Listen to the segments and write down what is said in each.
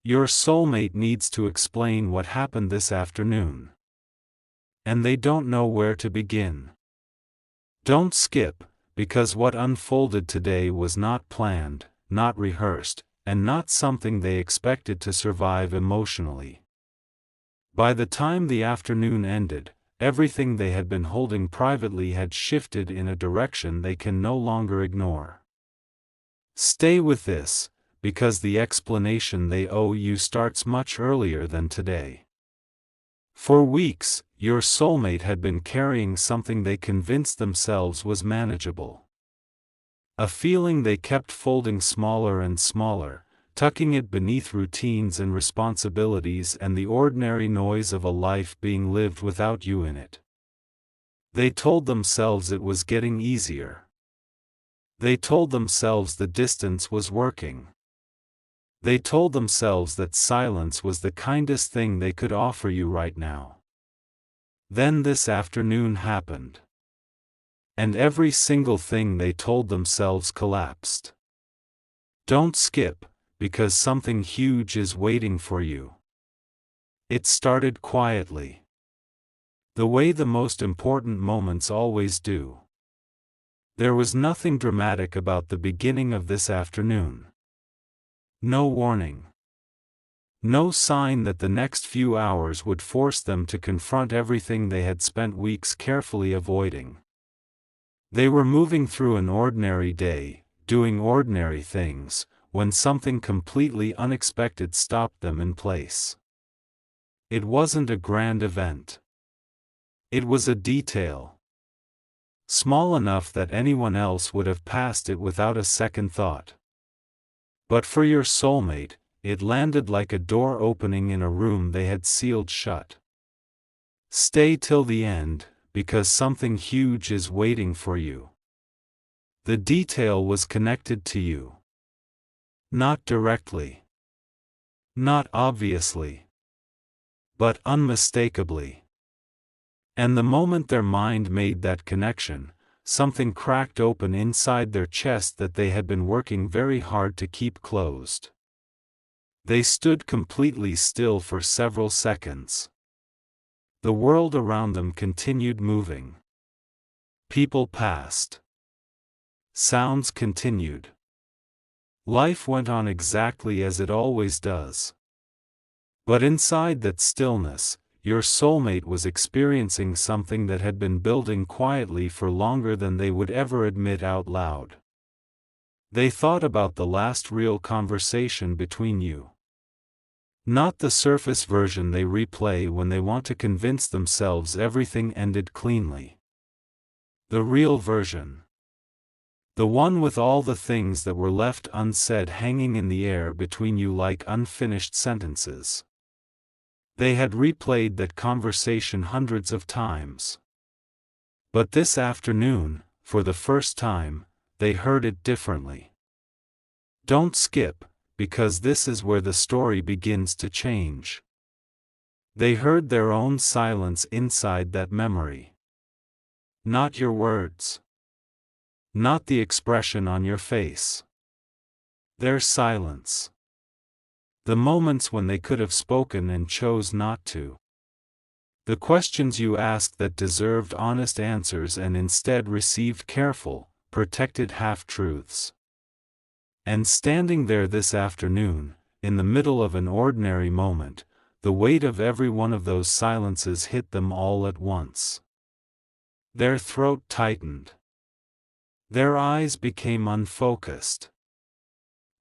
Your soulmate needs to explain what happened this afternoon. And they don't know where to begin. Don't skip, because what unfolded today was not planned, not rehearsed, and not something they expected to survive emotionally. By the time the afternoon ended, everything they had been holding privately had shifted in a direction they can no longer ignore. Stay with this, because the explanation they owe you starts much earlier than today. For weeks, your soulmate had been carrying something they convinced themselves was manageable. A feeling they kept folding smaller and smaller, tucking it beneath routines and responsibilities and the ordinary noise of a life being lived without you in it. They told themselves it was getting easier. They told themselves the distance was working. They told themselves that silence was the kindest thing they could offer you right now. Then this afternoon happened. And every single thing they told themselves collapsed. Don't skip, because something huge is waiting for you. It started quietly. The way the most important moments always do. There was nothing dramatic about the beginning of this afternoon. No warning. No sign that the next few hours would force them to confront everything they had spent weeks carefully avoiding. They were moving through an ordinary day, doing ordinary things, when something completely unexpected stopped them in place. It wasn't a grand event. It was a detail. Small enough that anyone else would have passed it without a second thought. But for your soulmate, it landed like a door opening in a room they had sealed shut. Stay till the end, because something huge is waiting for you. The detail was connected to you. Not directly. Not obviously. But unmistakably. And the moment their mind made that connection, something cracked open inside their chest that they had been working very hard to keep closed. They stood completely still for several seconds. The world around them continued moving. People passed. Sounds continued. Life went on exactly as it always does. But inside that stillness, your soulmate was experiencing something that had been building quietly for longer than they would ever admit out loud. They thought about the last real conversation between you. Not the surface version they replay when they want to convince themselves everything ended cleanly. The real version. The one with all the things that were left unsaid hanging in the air between you like unfinished sentences. They had replayed that conversation hundreds of times. But this afternoon, for the first time, they heard it differently. Don't skip, because this is where the story begins to change. They heard their own silence inside that memory. Not your words. Not the expression on your face. Their silence. The moments when they could have spoken and chose not to. The questions you asked that deserved honest answers and instead received careful, protected half-truths. And standing there this afternoon, in the middle of an ordinary moment, the weight of every one of those silences hit them all at once. Their throat tightened. Their eyes became unfocused.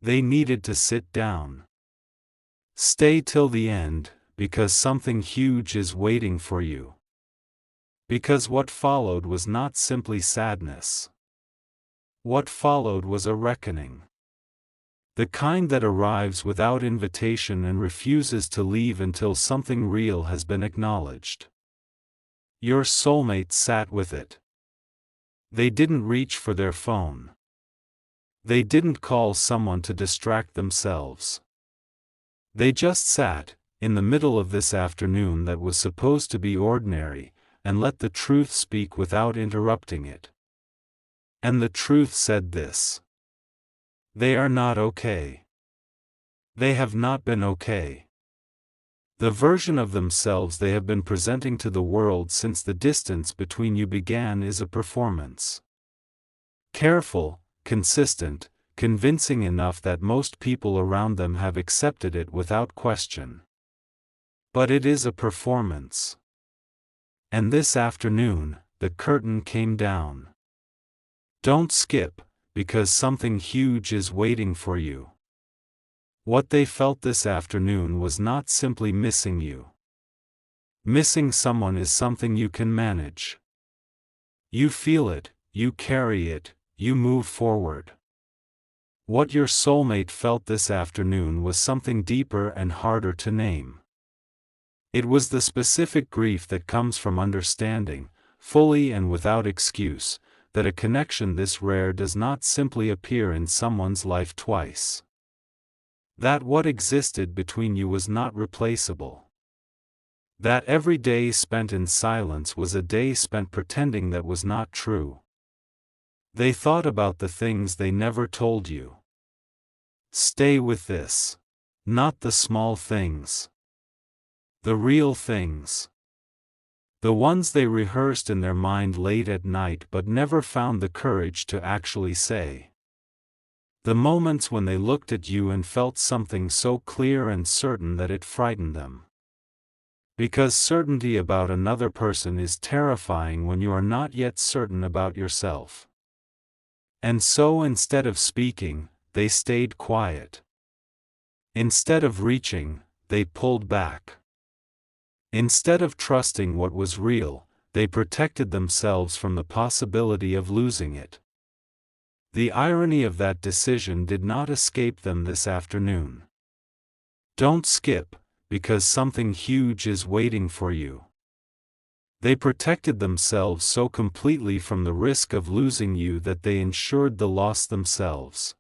They needed to sit down. Stay till the end, because something huge is waiting for you. Because what followed was not simply sadness. What followed was a reckoning. The kind that arrives without invitation and refuses to leave until something real has been acknowledged. Your soulmate sat with it. They didn't reach for their phone. They didn't call someone to distract themselves. They just sat, in the middle of this afternoon that was supposed to be ordinary, and let the truth speak without interrupting it. And the truth said this. They are not okay. They have not been okay. The version of themselves they have been presenting to the world since the distance between you began is a performance. Careful, consistent, convincing enough that most people around them have accepted it without question. But it is a performance. And this afternoon, the curtain came down. Don't skip, because something huge is waiting for you. What they felt this afternoon was not simply missing you. Missing someone is something you can manage. You feel it, you carry it, you move forward. What your soulmate felt this afternoon was something deeper and harder to name. It was the specific grief that comes from understanding, fully and without excuse, that a connection this rare does not simply appear in someone's life twice. That what existed between you was not replaceable. That every day spent in silence was a day spent pretending that was not true. They thought about the things they never told you. Stay with this. Not the small things. The real things. The ones they rehearsed in their mind late at night but never found the courage to actually say. The moments when they looked at you and felt something so clear and certain that it frightened them. Because certainty about another person is terrifying when you are not yet certain about yourself. And so instead of speaking, they stayed quiet. Instead of reaching, they pulled back. Instead of trusting what was real, they protected themselves from the possibility of losing it. The irony of that decision did not escape them this afternoon. Don't skip, because something huge is waiting for you. They protected themselves so completely from the risk of losing you that they ensured the loss themselves.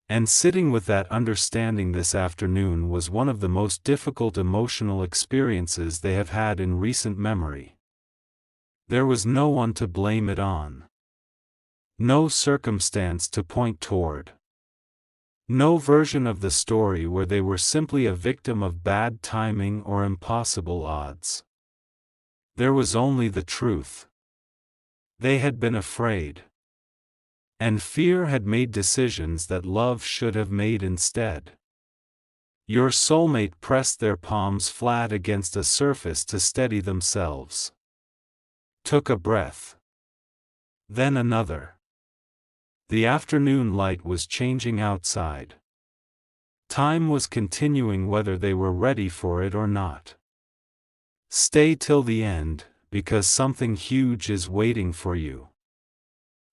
And sitting with that understanding this afternoon was one of the most difficult emotional experiences they have had in recent memory. There was no one to blame it on. No circumstance to point toward. No version of the story where they were simply a victim of bad timing or impossible odds. There was only the truth. They had been afraid. And fear had made decisions that love should have made instead. Your soulmate pressed their palms flat against a surface to steady themselves. Took a breath. Then another. The afternoon light was changing outside. Time was continuing whether they were ready for it or not. Stay till the end, because something huge is waiting for you.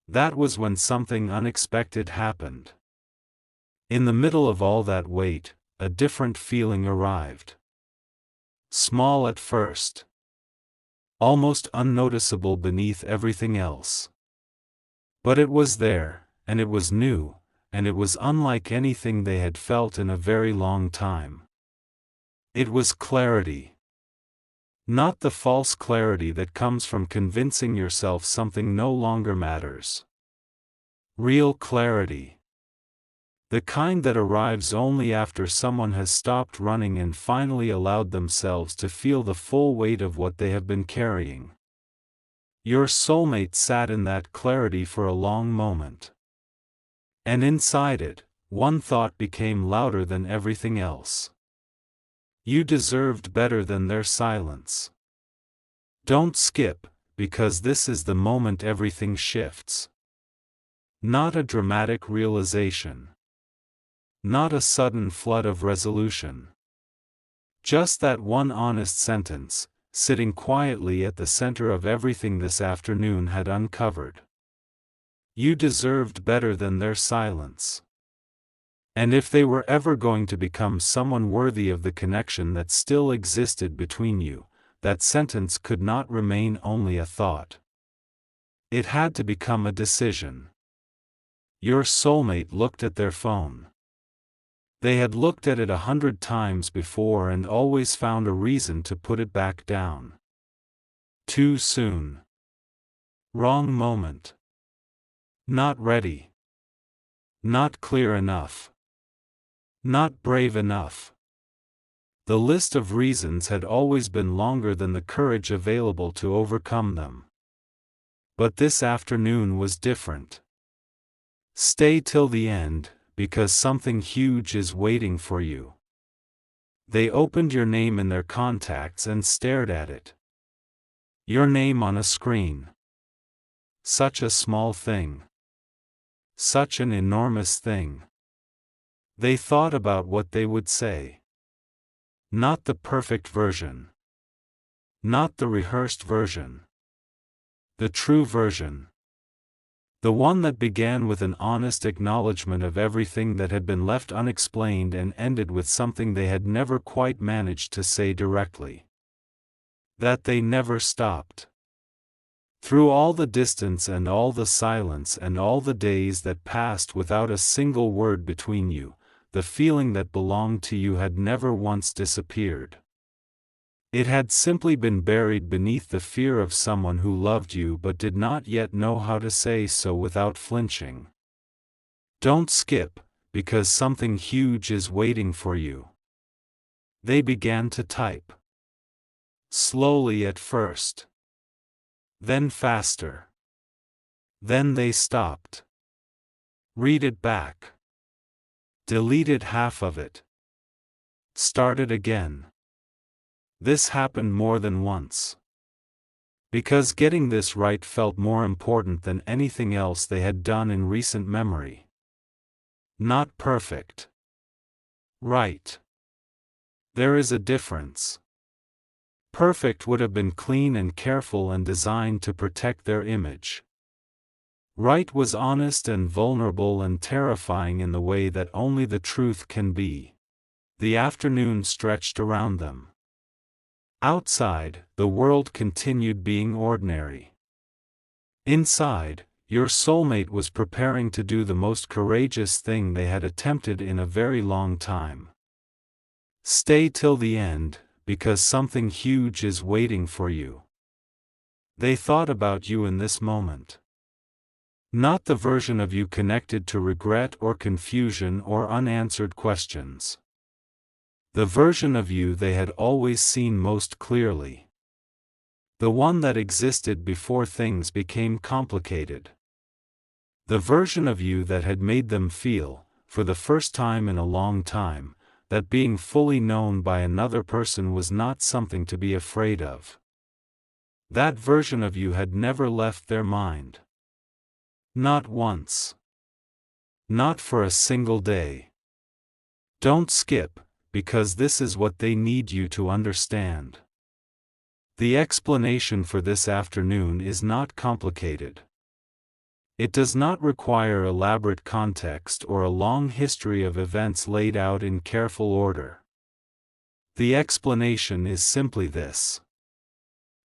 That was when something unexpected happened. In the middle of all that wait, a different feeling arrived. Small at first. Almost unnoticeable beneath everything else. But it was there, and it was new, and it was unlike anything they had felt in a very long time. It was clarity. Not the false clarity that comes from convincing yourself something no longer matters. Real clarity. The kind that arrives only after someone has stopped running and finally allowed themselves to feel the full weight of what they have been carrying. Your soulmate sat in that clarity for a long moment. And inside it, one thought became louder than everything else. You deserved better than their silence. Don't skip, because this is the moment everything shifts. Not a dramatic realization. Not a sudden flood of resolution. Just that one honest sentence, sitting quietly at the center of everything this afternoon had uncovered. You deserved better than their silence. And if they were ever going to become someone worthy of the connection that still existed between you, that sentence could not remain only a thought. It had to become a decision. Your soulmate looked at their phone. They had looked at it 100 times before and always found a reason to put it back down. Too soon. Wrong moment. Not ready. Not clear enough. Not brave enough. The list of reasons had always been longer than the courage available to overcome them. But this afternoon was different. Stay till the end, because something huge is waiting for you. They opened your name in their contacts and stared at it. Your name on a screen. Such a small thing. Such an enormous thing. They thought about what they would say. Not the perfect version. Not the rehearsed version. The true version. The one that began with an honest acknowledgement of everything that had been left unexplained and ended with something they had never quite managed to say directly. That they never stopped. Through all the distance and all the silence and all the days that passed without a single word between you, the feeling that belonged to you had never once disappeared. It had simply been buried beneath the fear of someone who loved you but did not yet know how to say so without flinching. Don't skip, because something huge is waiting for you. They began to type. Slowly at first. Then faster. Then they stopped. Read it back. Deleted half of it. Started again. This happened more than once. Because getting this right felt more important than anything else they had done in recent memory. Not perfect. Right. There is a difference. Perfect would have been clean and careful and designed to protect their image. Right was honest and vulnerable and terrifying in the way that only the truth can be. The afternoon stretched around them. Outside, the world continued being ordinary. Inside, your soulmate was preparing to do the most courageous thing they had attempted in a very long time. Stay till the end, because something huge is waiting for you. They thought about you in this moment. Not the version of you connected to regret or confusion or unanswered questions. The version of you they had always seen most clearly. The one that existed before things became complicated. The version of you that had made them feel, for the first time in a long time, that being fully known by another person was not something to be afraid of. That version of you had never left their mind. Not once. Not for a single day. Don't skip, because this is what they need you to understand. The explanation for this afternoon is not complicated. It does not require elaborate context or a long history of events laid out in careful order. The explanation is simply this.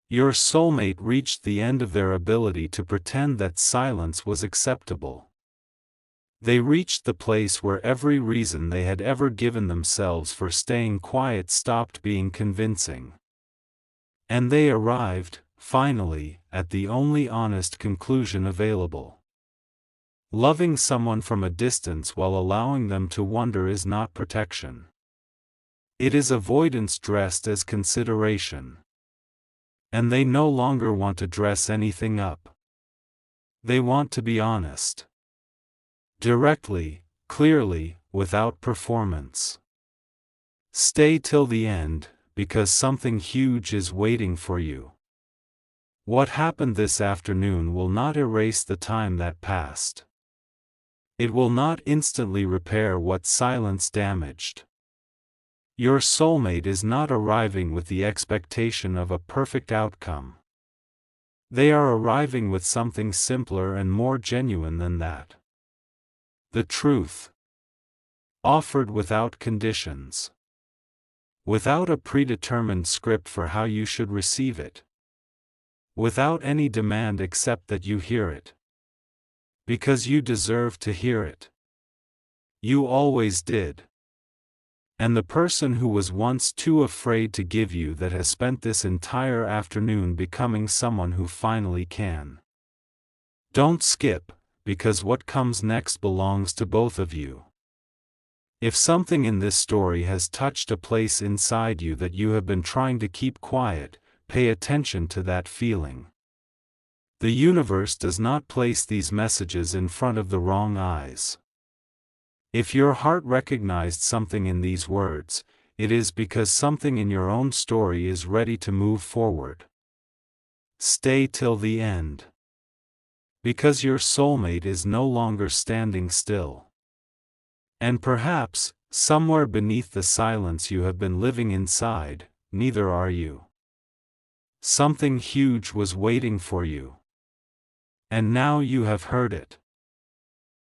Your soulmate reached the end of their ability to pretend that silence was acceptable. They reached the place where every reason they had ever given themselves for staying quiet stopped being convincing. And they arrived, finally, at the only honest conclusion available. Loving someone from a distance while allowing them to wonder is not protection. It is avoidance dressed as consideration. And they no longer want to dress anything up. They want to be honest. Directly, clearly, without performance. Stay till the end, because something huge is waiting for you. What happened this afternoon will not erase the time that passed. It will not instantly repair what silence damaged. Your soulmate is not arriving with the expectation of a perfect outcome. They are arriving with something simpler and more genuine than that. The truth. Offered without conditions. Without a predetermined script for how you should receive it. Without any demand except that you hear it. Because you deserve to hear it. You always did. And the person who was once too afraid to give you that has spent this entire afternoon becoming someone who finally can. Don't skip, because what comes next belongs to both of you. If something in this story has touched a place inside you that you have been trying to keep quiet, pay attention to that feeling. The universe does not place these messages in front of the wrong eyes. If your heart recognized something in these words, it is because something in your own story is ready to move forward. Stay till the end. Because your soulmate is no longer standing still. And perhaps, somewhere beneath the silence you have been living inside, neither are you. Something huge was waiting for you. And now you have heard it.